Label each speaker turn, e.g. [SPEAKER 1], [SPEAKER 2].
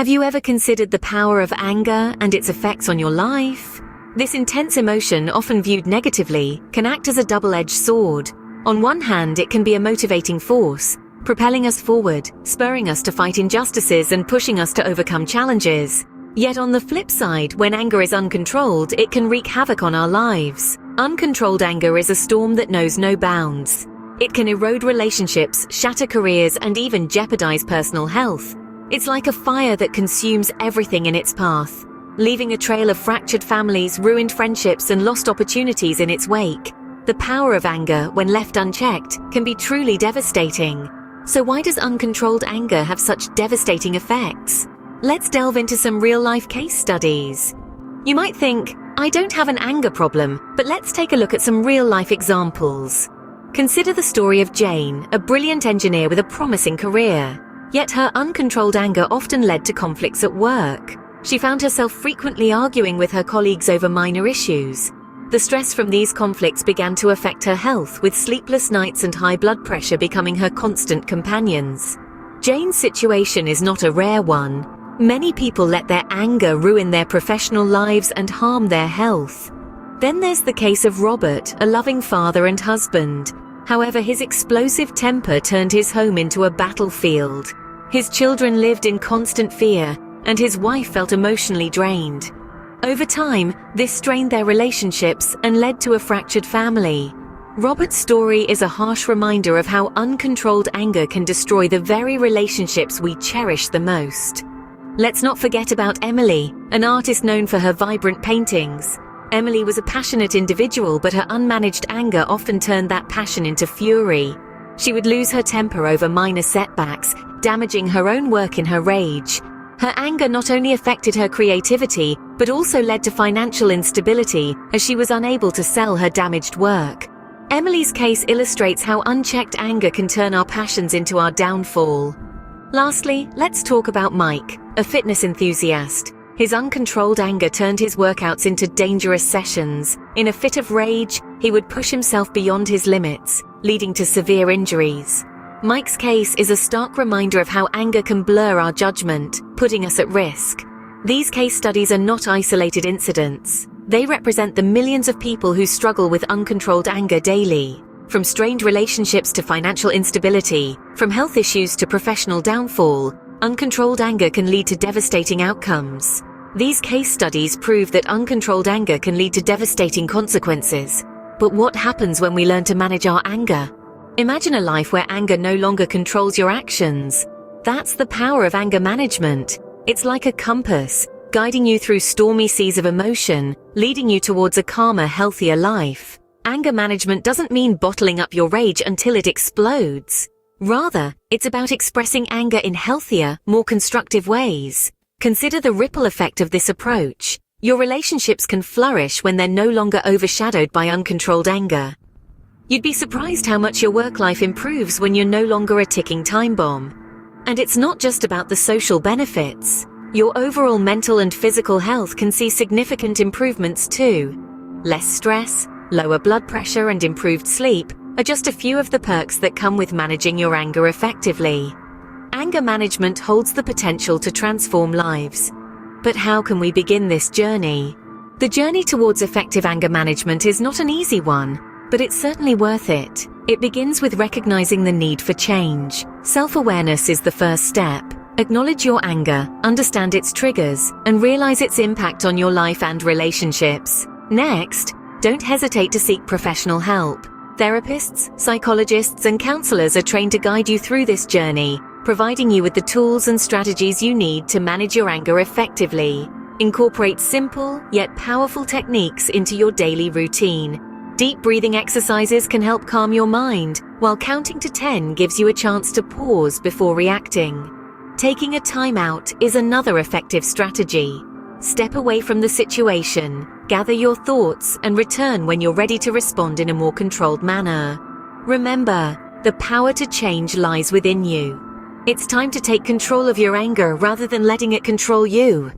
[SPEAKER 1] Have you ever considered the power of anger and its effects on your life? This intense emotion, often viewed negatively, can act as a double-edged sword. On one hand, it can be a motivating force, propelling us forward, spurring us to fight injustices and pushing us to overcome challenges. Yet on the flip side, when anger is uncontrolled, it can wreak havoc on our lives. Uncontrolled anger is a storm that knows no bounds. It can erode relationships, shatter careers, and even jeopardize personal health. It's like a fire that consumes everything in its path, leaving a trail of fractured families, ruined friendships, and lost opportunities in its wake. The power of anger, when left unchecked, can be truly devastating. So why does uncontrolled anger have such devastating effects? Let's delve into some real-life case studies. You might think, I don't have an anger problem, but let's take a look at some real-life examples. Consider the story of Jane, a brilliant engineer with a promising career. Yet her uncontrolled anger often led to conflicts at work. She found herself frequently arguing with her colleagues over minor issues. The stress from these conflicts began to affect her health, with sleepless nights and high blood pressure becoming her constant companions. Jane's situation is not a rare one. Many people let their anger ruin their professional lives and harm their health. Then there's the case of Robert, a loving father and husband. However, his explosive temper turned his home into a battlefield. His children lived in constant fear, and his wife felt emotionally drained. Over time, this strained their relationships and led to a fractured family. Robert's story is a harsh reminder of how uncontrolled anger can destroy the very relationships we cherish the most. Let's not forget about Emily, an artist known for her vibrant paintings. Emily was a passionate individual, but her unmanaged anger often turned that passion into fury. She would lose her temper over minor setbacks, damaging her own work in her rage. Her anger not only affected her creativity, but also led to financial instability, as she was unable to sell her damaged work. Emily's case illustrates how unchecked anger can turn our passions into our downfall. Lastly, let's talk about Mike, a fitness enthusiast. His uncontrolled anger turned his workouts into dangerous sessions. In a fit of rage, he would push himself beyond his limits, leading to severe injuries. Mike's case is a stark reminder of how anger can blur our judgment, putting us at risk. These case studies are not isolated incidents. They represent the millions of people who struggle with uncontrolled anger daily. From strained relationships to financial instability, from health issues to professional downfall, uncontrolled anger can lead to devastating outcomes. These case studies prove that uncontrolled anger can lead to devastating consequences. But what happens when we learn to manage our anger? Imagine a life where anger no longer controls your actions. That's the power of anger management. It's like a compass, guiding you through stormy seas of emotion, leading you towards a calmer, healthier life. Anger management doesn't mean bottling up your rage until it explodes. Rather, it's about expressing anger in healthier, more constructive ways. Consider the ripple effect of this approach. Your relationships can flourish when they're no longer overshadowed by uncontrolled anger. You'd be surprised how much your work life improves when you're no longer a ticking time bomb. And it's not just about the social benefits. Your overall mental and physical health can see significant improvements too. Less stress, lower blood pressure, and improved sleep are just a few of the perks that come with managing your anger effectively. Anger management holds the potential to transform lives. But how can we begin this journey? The journey towards effective anger management is not an easy one, but it's certainly worth it. It begins with recognizing the need for change. Self-awareness is the first step. Acknowledge your anger, understand its triggers, and realize its impact on your life and relationships. Next, don't hesitate to seek professional help. Therapists, psychologists, and counselors are trained to guide you through this journey, providing you with the tools and strategies you need to manage your anger effectively. Incorporate simple yet powerful techniques into your daily routine. Deep breathing exercises can help calm your mind, while counting to 10 gives you a chance to pause before reacting. Taking a time out is another effective strategy. Step away from the situation, gather your thoughts, and return when you're ready to respond in a more controlled manner. Remember, the power to change lies within you. It's time to take control of your anger rather than letting it control you.